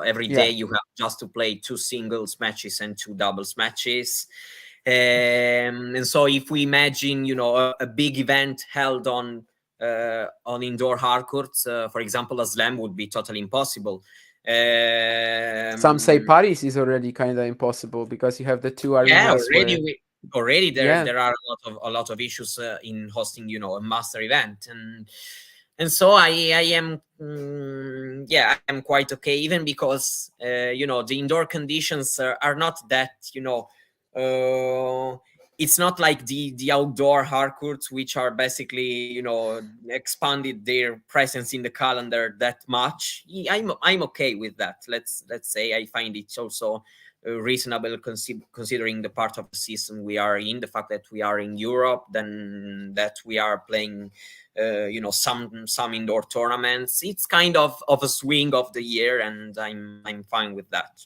every Yeah, day you have just to play two singles matches and two doubles matches. And so if we imagine a big event held on indoor hard courts, for example a slam, would be totally impossible. some say um Paris is already kind of impossible because you have the two yeah, arenas already where already there yeah, there are a lot of issues in hosting a master event. and so I am yeah, I am quite okay, even because the indoor conditions are not that, uh, it's not like the outdoor hard courts, which are basically, expanded their presence in the calendar that much. I'm okay with that. Let's say I find it also reasonable, considering the part of the season we are in, the fact that we are in Europe, then that we are playing some indoor tournaments. It's kind of a swing of the year, and I'm fine with that.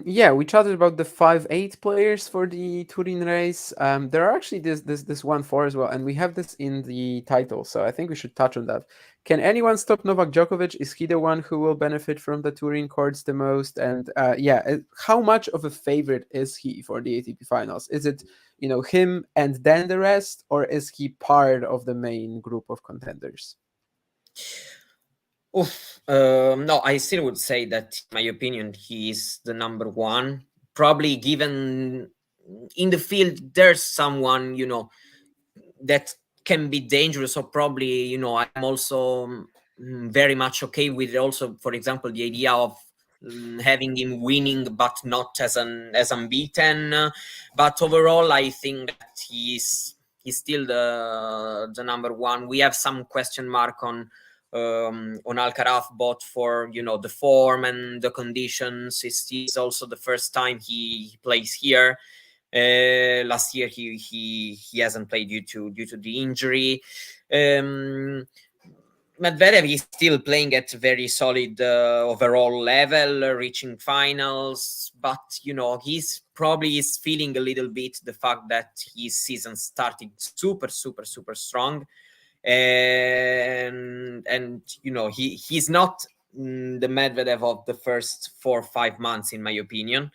Yeah, we chatted about the 5-8 players for the Turin race. There are actually this 1-4 as well, and we have this in the title, so I think we should touch on that. Can anyone stop Novak Djokovic? Is he the one who will benefit from the Turin courts the most? And how much of a favorite is he for the ATP finals? Is it him and then the rest, or is he part of the main group of contenders? Oof. No, I still would say that, in my opinion, he is the number one. Probably, given in the field, there's someone that can be dangerous. Or probably, I'm also very much okay with, also, for example, the idea of having him winning, but not as unbeaten. But overall, I think that he's still the number one. We have some question mark on Alcaraz, both for the form and the conditions. It's also the first time he plays here. Last year he hasn't played due to the injury. Medvedev is still playing at very solid overall level, reaching finals, but he's probably is feeling a little bit the fact that his season started super super super strong, and he's not the Medvedev of the first 4 or 5 months, in my opinion.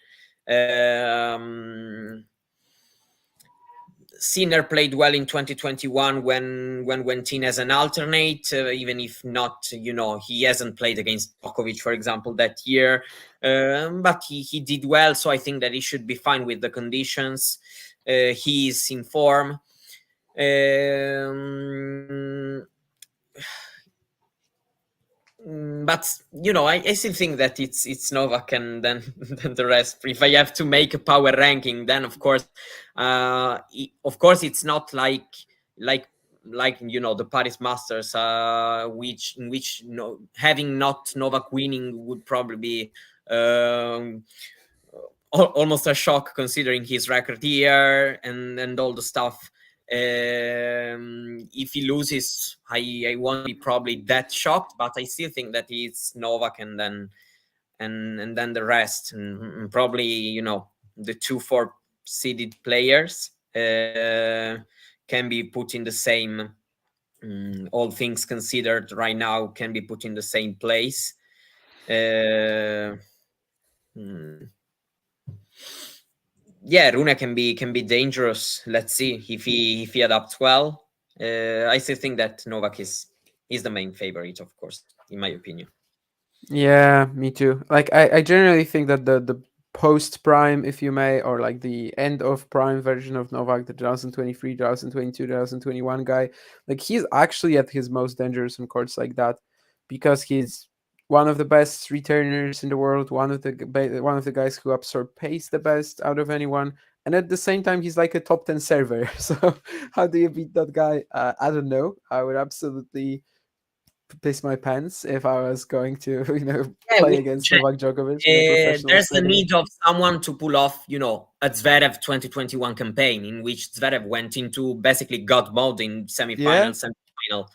Sinner played well in 2021 when went in as an alternate, even if not, he hasn't played against Djokovic, for example, that year. But he did well, so I think that he should be fine with the conditions. He is in form. But I still think that it's Novak and then then the rest. If I have to make a power ranking, then of course it's not like the Paris Masters, which in which having not Novak winning would probably be almost a shock, considering his record here and all the stuff. If he loses, I won't be probably that shocked, but I still think that it's Novak and then the rest, and probably the 2-4 seeded players can be put in the same. All things considered, right now can be put in the same place. Yeah, Rune can be dangerous. Let's see if he adapts well. I still think that Novak is the main favorite, of course, in my opinion. Yeah, me too. Like I generally think that the post prime, if you may, or like the end of prime version of Novak, the 2023, 2022, 2021 guy, like he's actually at his most dangerous on courts like that, because he's one of the best returners in the world, one of the guys who absorb pace the best out of anyone, and at the same time he's like a top 10 server. So how do you beat that guy? I don't know. I would absolutely piss my pants if I was going to, Yeah, play against Novak Djokovic in a professional there's the setting. need of someone to pull off, a Zverev 2021 campaign, in which Zverev went into basically God mode in Yeah, semifinal.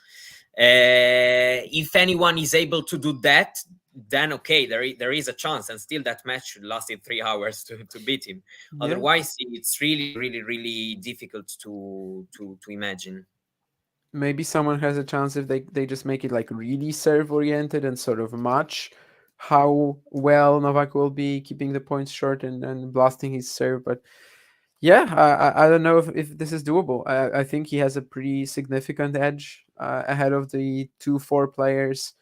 If anyone is able to do that, then okay, there is a chance, and still that match should lasted 3 hours to beat him. yeah. Otherwise, it's really, really, really difficult to imagine. Maybe someone has a chance if they just make it like really serve oriented and sort of match how well Novak will be keeping the points short and blasting his serve. But yeah, I don't know if this is doable. I think he has a pretty significant edge ahead of the 2-4 players.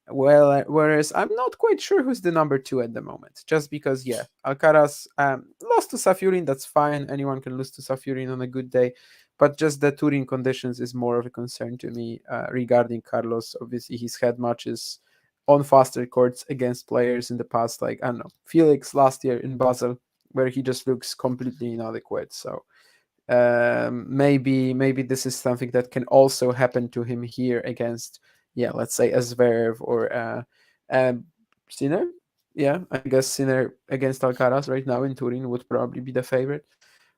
Well, whereas I'm not quite sure who's the number two at the moment, just because, Alcaraz lost to Safiurin. That's fine. Anyone can lose to Safiurin on a good day. but just the Turin conditions is more of a concern to me regarding Carlos. Obviously, he's had matches on faster courts against players in the past, like I don't know, Felix last year in Basel, where he just looks completely inadequate. So maybe this is something that can also happen to him here against, yeah, let's say Zverev or Sinner. Yeah, I guess Sinner against Alcaraz right now in Turin would probably be the favorite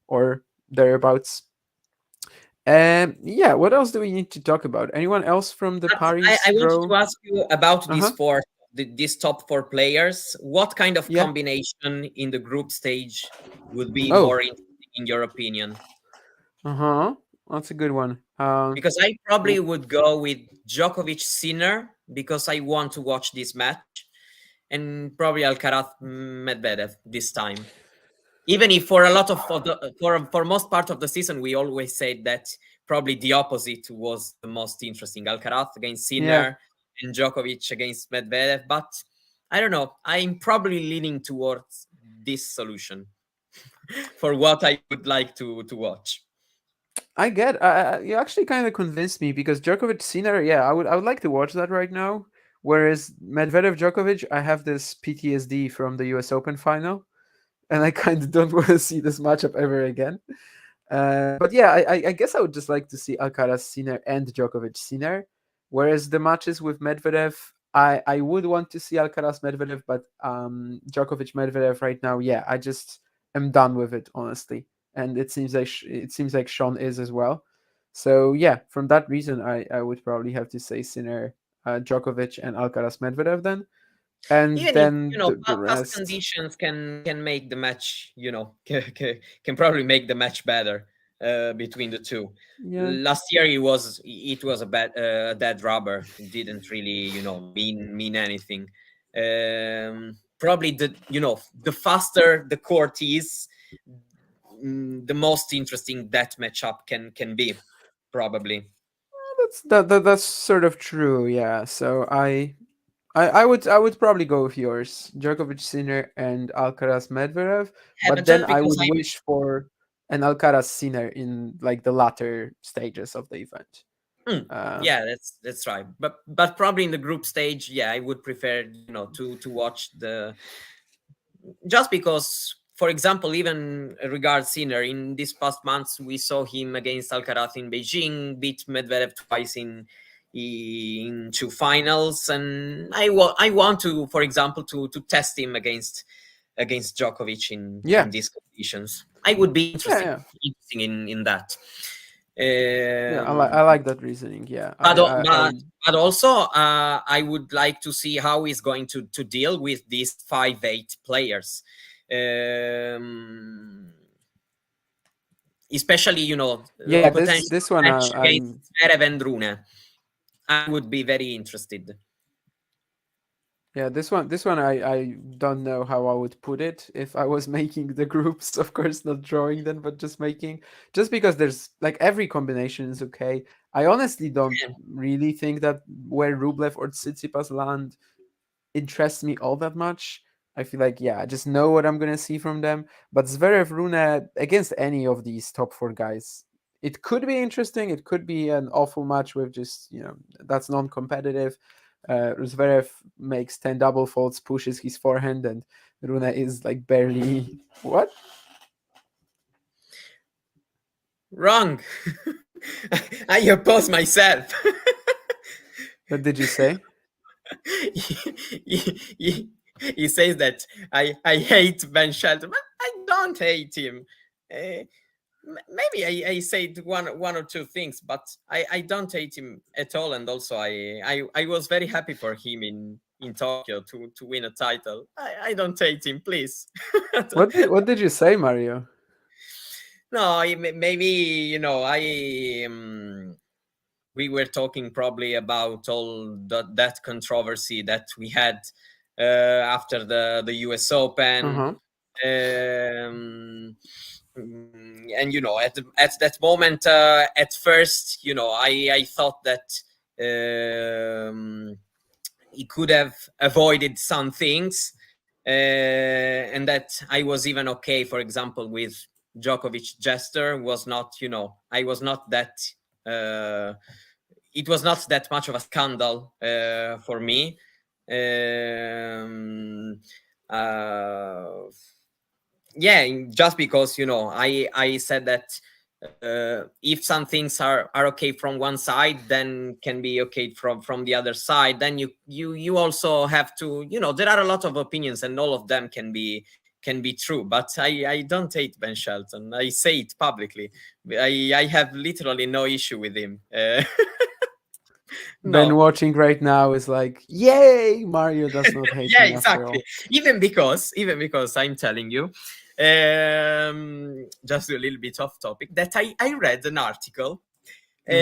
or thereabouts. Yeah, what else do we need to talk about? Anyone else from the But I Paris wanted draw? to ask you about Uh huh. these top four players. What kind of Yeah. combination in the group stage would be Oh. more interesting in your opinion? Uh huh. That's a good one. Because I probably would go with Djokovic Sinner because I want to watch this match, and probably Alcaraz Medvedev this time. Even if for a lot of for most part of the season we always said that probably the opposite was the most interesting, Alcaraz against Yeah. Sinner and Djokovic against Medvedev, but I don't know, I'm probably leaning towards this solution for what I would like to watch. I get. You actually kind of convinced me because Djokovic Sinner. Yeah, I would like to watch that right now. Whereas Medvedev Djokovic, I have this PTSD from the U.S. Open final, and I kind of don't want to see this matchup ever again. But yeah, I guess I would just like to see Alcaraz Sinner and Djokovic Sinner. Whereas the matches with Medvedev, I would want to see Alcaraz Medvedev, but Djokovic Medvedev right now, yeah, I just am done with it honestly, and it seems like Sean is as well. So yeah, from that reason, I would probably have to say Sinner, Djokovic, and Alcaraz Medvedev then, and Even if then the past rest. conditions can make the match, can probably make the match better between the two. Yeah, Last year it was a dead rubber. It didn't really mean anything. Probably the faster the court is, the most interesting that matchup can be, probably. that's sort of true. Yeah, so I would probably go with yours, Djokovic Sinner and Alcaraz Medvedev, Yeah, but but then just I because would wish for an Alcaraz Sinner in like the latter stages of the event. Um, Yeah, that's right. But probably in the group stage, yeah, I would prefer to watch the, just because, for example, even regard Sinner, in these past months we saw him against Alcaraz in Beijing, beat Medvedev twice in two finals, and I want to, for example, to test him against Djokovic in yeah, these conditions. I would be yeah, yeah, interesting in that. yeah. I like Um, I like that reasoning. Yeah, but I, al- I, but I but also I would like to see how he's going to deal with these 5'8" players, um, especially yeah. a This potential this one match against I'm Zverev and Rune. I would be very interested. Yeah, this one I don't know how I would put it if I was making the groups, of course not drawing them, but just because there's like every combination is okay. I honestly don't really think that where Rublev or Tsitsipas land interests me all that much. I feel like, yeah, I just know what I'm gonna see from them. But Zverev Rune against any of these top four guys, it could be interesting. It could be an awful match with just that's non-competitive. Zverev makes 10 double faults, pushes his forehand, and Rune is like barely what? Wrong. I oppose myself. What did you say? he, he, he says that I hate Ben Shelton, but I don't hate him. Uh, Maybe I said one or two things, but I don't hate him at all. And also I was very happy for him in Tokyo to win a title. I don't hate him, please. What did you say, Mario? No, maybe I we were talking probably about all that controversy that we had after the US Uh Open. huh. Um, and at that moment, at first, I thought that he could have avoided some things, and that I was even okay, for example, with Djokovic gesture was not, I was not that. It was not that much of a scandal for me. Um, uh, yeah, just because I said that if some things are okay from one side, then can be okay from the other side. Then you also have to, there are a lot of opinions, and all of them can be true. But I don't hate Ben Shelton. I say it publicly. I have literally no issue with him. Ben No. watching right now is like, yay, Mario does not hate Yeah, me after exactly. all. Even because I'm telling you, just a little bit off topic, that I read an article Hmm.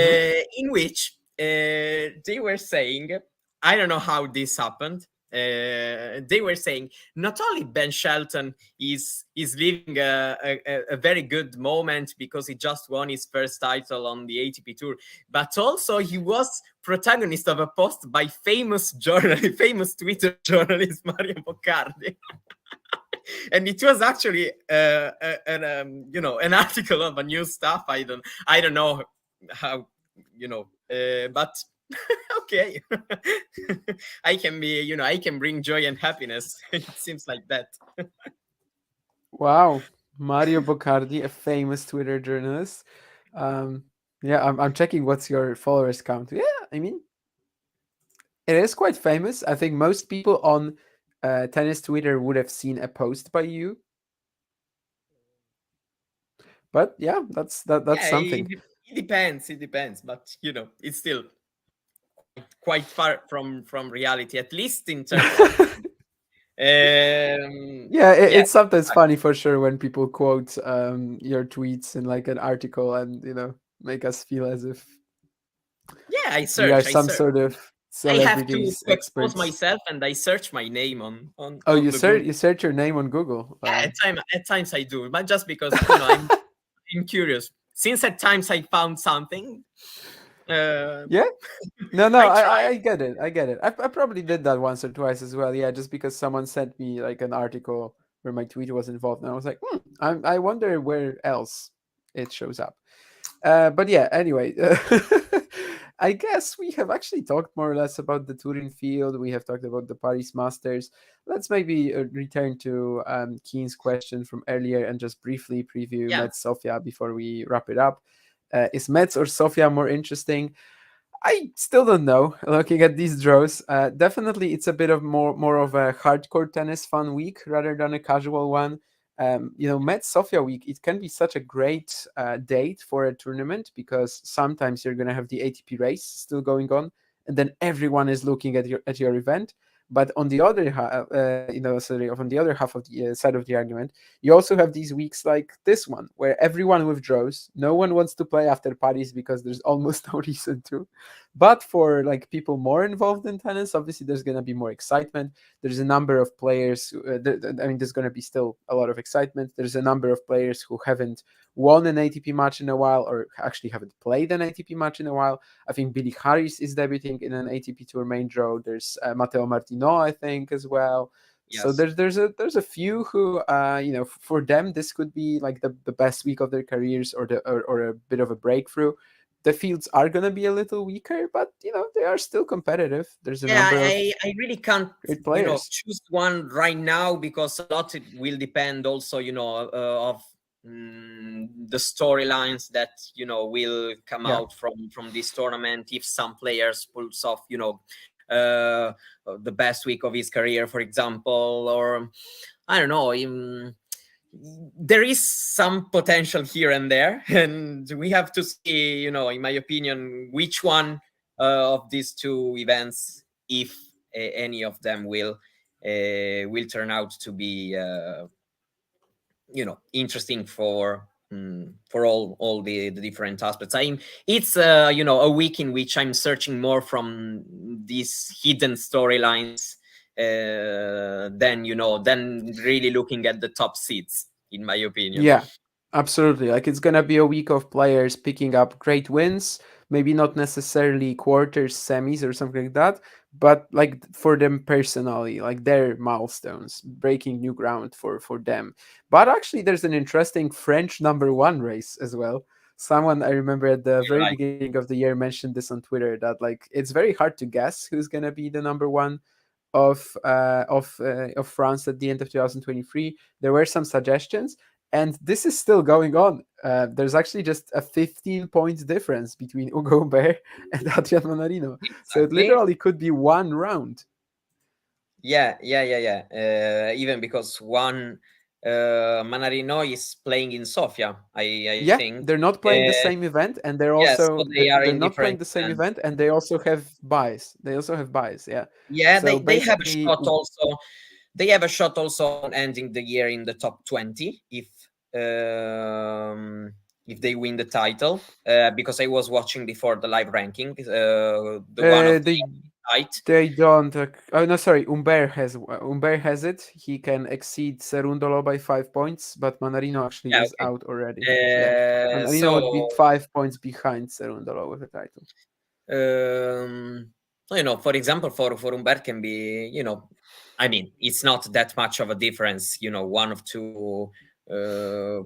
in which they were saying, I don't know how this happened. They were saying not only Ben Shelton is living a very good moment because he just won his first title on the ATP Tour, but also he was protagonist of a post by famous famous Twitter journalist Mario Boccardi. And it was actually an article of a new stuff. I don't know how, but okay. I can bring joy and happiness. It seems like that. Wow, Mario Boccardi, a famous Twitter journalist. Um, yeah, I'm checking what's your followers count. Yeah, I mean, it is quite famous. I think most people on tennis Twitter would have seen a post by you. But yeah, that's Yeah, something. it depends, but it's still quite far from reality, at least in terms of Yeah, yeah, it's sometimes funny for sure when people quote your tweets in like an article and make us feel as if yeah. I we are search, I some search. sort of I have to celebrities expose experts. myself, and I search my name on on Oh, on the Google. you search your name on Google. Yeah, Wow. at times I do, but just because I'm curious. Since at times I found something, uh, Yeah. No, no, I try. I get it. I get it. I probably did that once or twice as well. Yeah, just because someone sent me like an article where my tweet was involved, and I was like, I wonder where else it shows up. But yeah, anyway, I guess we have actually talked more or less about the Turin field. We have talked about the Paris Masters. Let's maybe return to Keen's question from earlier and just briefly preview Yeah, Metz Sofia before we wrap it up. Is Metz or Sofia more interesting? I still don't know. Looking at these draws, definitely it's a bit of more of a hardcore tennis fun week rather than a casual one. Met Sofia week, it can be such a great date for a tournament because sometimes you're gonna have the ATP race still going on, and then everyone is looking at your event. But on the other, on the other half of the side of the argument, you also have these weeks like this one where everyone withdraws. No one wants to play after Paris because there's almost no reason to. But for like people more involved in tennis, obviously there's going to be more excitement. There's a number of players. There's going to be still a lot of excitement. There's a number of players who haven't won an ATP match in a while, or actually haven't played an ATP match in a while. I think Billy Harris is debuting in an ATP Tour main draw. There's Matteo Martino, I think, as well. So yes. there's a few who for them this could be like the best week of their careers or a bit of a breakthrough. The fields are going to be a little weaker, but they are still competitive. There's a Yeah, number of I really can't, great players. choose one right now because a lot it will depend also, of the storylines that will come Yeah, out from this tournament. If some players pulls off, uh, the best week of his career, for example, or I don't know. There is some potential here and there, and we have to see, in my opinion, which one of these two events, if any of them will turn out to be interesting for all the different aspects. It's a week in which I'm searching more from these hidden storylines than really looking at the top seeds, in my opinion. yeah, absolutely. Like it's gonna be a week of players picking up great wins, maybe not necessarily quarters, semis, or something like that, but like for them personally, like their milestones, breaking new ground for them. But actually, there's an interesting French number one race as well. Someone I remember at the very Like, beginning of the year mentioned this on Twitter that like it's very hard to guess who's gonna be the number one of France at the end of 2023. There were some suggestions, and this is still going on. There's actually just a 15 points difference between Ugo Humbert and Adrian Manarino, so it exactly. literally could be one round. Yeah. Even because one Manarino is playing in Sofia, I Yeah, think. they're not playing the Uh, same event, and they're yeah, also so they are they're in not playing different the same events. event, and they also have buys. They also have buys. Yeah. Yeah, So they have a basically, shot also. They have a shot also on ending the year in the top 20 if they win the title. Because I was watching before the live ranking, the one of they the site. They don't. Oh no, sorry. Humbert has it. He can exceed Cerundolo by 5 points, but Manarino actually Yeah, is okay. out already. Yeah, Manarino So would be 5 points behind Cerundolo with the title. um, for example, for Humbert can be, I mean, it's not that much of a difference, one of two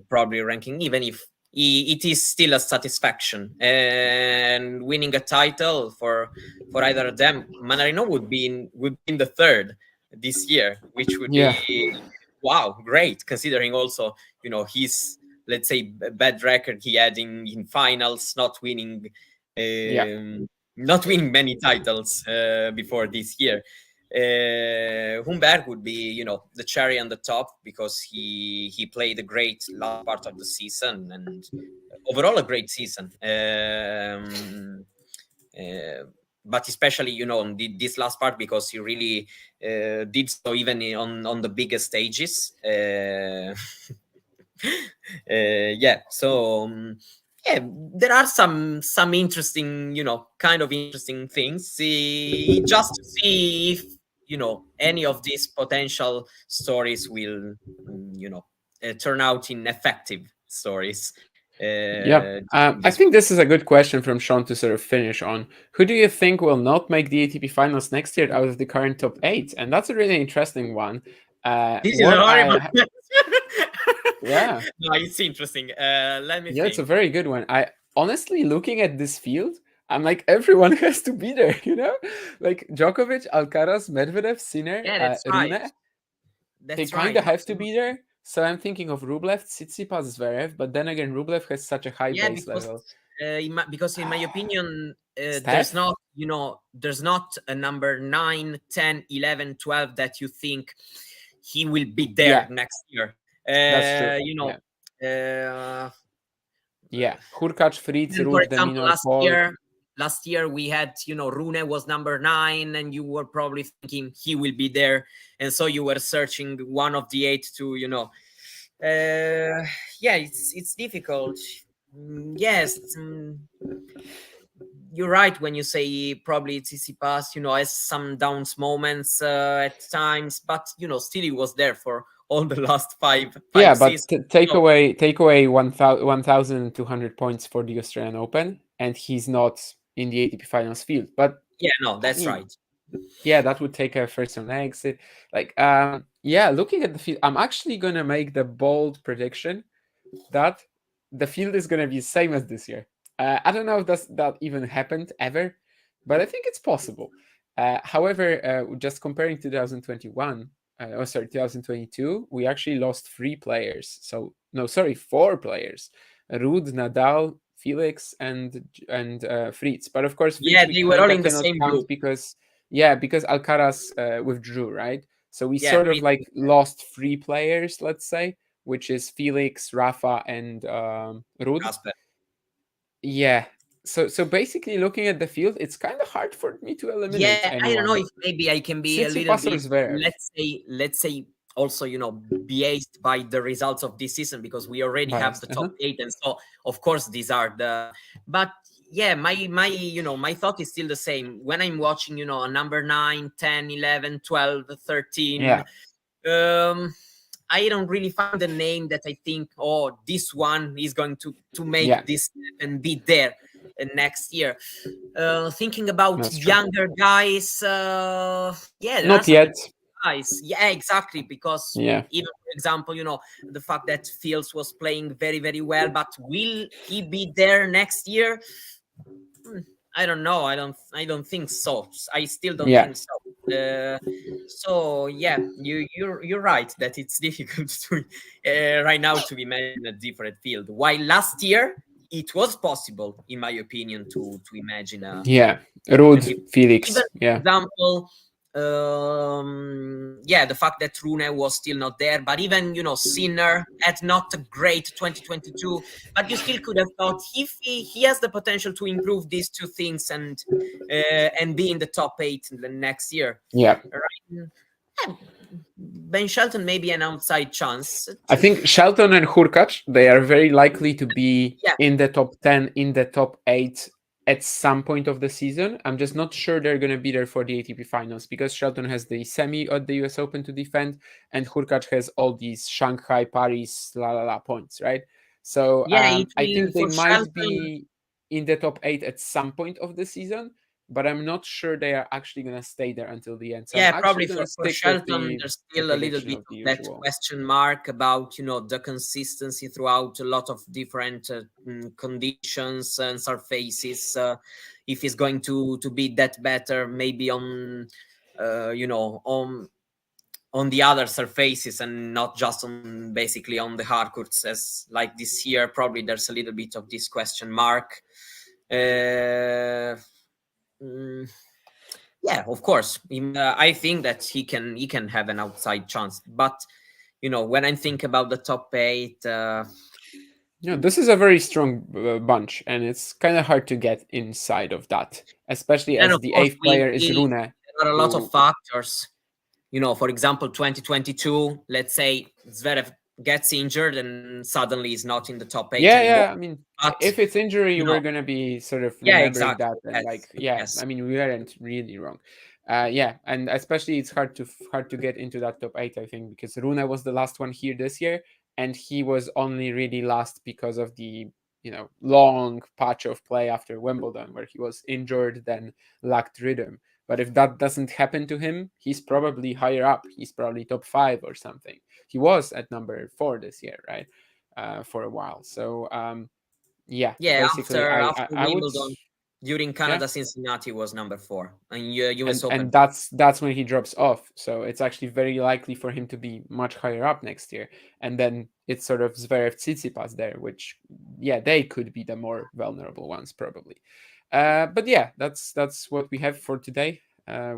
probably ranking, even if it is still a satisfaction. And winning a title for either of them, Manarino would be in the third this year, which would Yeah, be wow, great, considering also his, let's say, bad record he had in finals, yeah, not winning many titles before this year. Humbert would be, the cherry on the top because he played a great last part of the season and overall a great season. Uh, but especially, on this last part because he really did so even on the biggest stages. Yeah, so yeah, there are some interesting, kind of interesting things. Just to see if any of these potential stories will, turn out in effective stories. yeah. During I this. think this is a good question from Sean to sort of finish on. Who do you think will not make the ATP finals next year out of the current top eight? And that's a really interesting one. This is a What horrible I question. Yeah. No, it's interesting. Let me Yeah, it's a think. very good one. I honestly looking at this field, I'm like everyone has to be there, you know? Like Djokovic, Alcaraz, Medvedev, Sinner, Yeah, that's right. Rune, they That's kind right. of have to be Absolutely. there. So I'm thinking of Rublev, Tsitsipas, Zverev, but then again, Rublev has such a high Yeah, base because level. in my opinion, there's Steph? not, there's not a number 9, 10, 11, 12 that you think he will be there Yeah, next year. that's true. You know, Yeah. uh, Yeah. Hurkacz, Fritz, and for Ruud, example, Deminor, Paul. last year we had, Rune was number 9, and you were probably thinking he will be there, and so you were searching one of the 8 to, yeah, it's difficult. Yes. You're right when you say probably Tsitsipas, has some downs moments at times, but still he was there for all the last five Yeah, but seasons. So take away 1,200 points for the Australian Open, and he's not in the ATP Finals field. But yeah, no, I that's mean, right. yeah, that would take a first round exit. Like, yeah, looking at the field, I'm actually gonna make the bold prediction that the field is gonna be the same as this year. I don't know if that even happened ever, but I think it's possible. However, just comparing 2021, oh sorry, 2022, we actually lost 3 players. So no, sorry, 4 players: Ruud, Nadal, Felix, and Fritz. But of course, Yeah, Fritz we they were kind all of in the cannot same count group. because yeah, because Alcaraz withdrew, right? So we Yeah, sort of Fritz like was lost 3 players, let's say, which is Felix, Rafa, and Rud. Casper. Yeah. So basically, looking at the field, it's kind of hard for me to eliminate Yeah, I don't know anyone. if maybe I can be a little Tsitsipas or bit, Zverev, let's say also, biased by the results of this season because we already have the biased. top 8, and so of course these are but yeah, my thought is still the same when I'm watching, a number 9, 10, 11, 12, 13. Yeah, um I don't really find a name that I think, oh, this one is going to make yeah, this and be there. next year. Thinking about That's true. younger guys, yeah, there are Not some yet. guys. Yeah, exactly. Because Yeah. even, for example, the fact that Fields was playing very, very well, but will he be there next year? Hmm, I don't know. I don't think so. I still don't Yeah. think so. So yeah, you're right that it's difficult to right now to imagine a different field. While last year it was possible, in my opinion, to imagine Yeah. a Rude, different. Even, Felix. for Yeah. example, yeah, the fact that Rune was still not there, but even Sinner had not a great 2022, but you still could have thought if he has the potential to improve these two things and be in the top eight in the next year, Yeah. right? Yeah, Ben Shelton may be an outside chance. I think Shelton and Hurkacz, they are very likely to be Yeah, in the top 10, in the top 8 at some point of the season. I'm just not sure they're going to be there for the ATP finals because Shelton has the semi at the US Open to defend and Hurkacz has all these Shanghai, Paris, la la la points, right? So yeah, it I will think they for might Shelton. be in the top 8 at some point of the season, but I'm not sure they are actually going to stay there until the end. So I'm Yeah, actually probably going to for stick with Shelton, there's the still a little prediction bit of the of that usual. question mark about the consistency throughout a lot of different conditions and surfaces. If he's going to be that better, maybe on on the other surfaces and not just on basically on the hard courts as like this year. Probably there's a little bit of this question mark. Uh, mm, yeah, of course. I think that he can have an outside chance, but when I think about the top eight, Yeah, this is a very strong bunch, and it's kind of hard to get inside of that, especially and as of the course eighth player is there Rune, are a lot of who, factors. For example, 2022. Let's say Zverev gets injured and suddenly is not in the top eight yeah, anymore. yeah. I mean, But if it's injury, you know, we're gonna be sort of yeah, remembering exactly. that, and like, Yes, yeah. I yes, mean, we weren't really wrong. Yeah, and especially it's hard to get into that top eight. I think because Rune was the last one here this year, and he was only really last because of the long patch of play after Wimbledon where he was injured, then lacked rhythm. But if that doesn't happen to him, he's probably higher up. He's probably top 5 or something. He was at number 4 this year, right? For a while. So yeah, yeah. basically, After I would, Wimbledon, during yeah, Canada, Cincinnati was number 4, and U.S. and Open. that's when he drops off. So it's actually very likely for him to be much higher up next year, and then it's sort of Zverev Tsitsipas there, which yeah, they could be the more vulnerable ones probably. But yeah, that's what we have for today.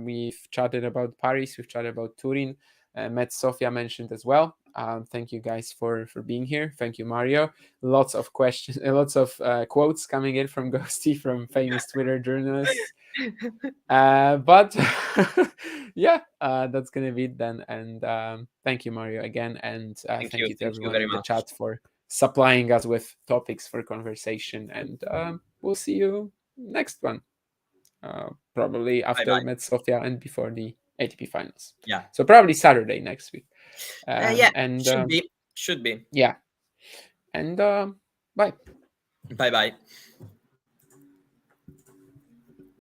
We've chatted about Paris, we've chatted about Turin. Met Sofia mentioned as well. Thank you guys for being here. Thank you, Mario. Lots of questions, lots of quotes coming in from Ghosty, from famous Twitter journalists. But yeah, that's gonna be it then. And thank you, Mario, again, and thank you to Thank you everyone very in the much. chat for supplying us with topics for conversation. And we'll see you next one, probably Bye after bye. Met Sofia and before the ATP finals. Yeah, So probably Saturday next week. yeah. And Should be. yeah, and bye. Bye bye.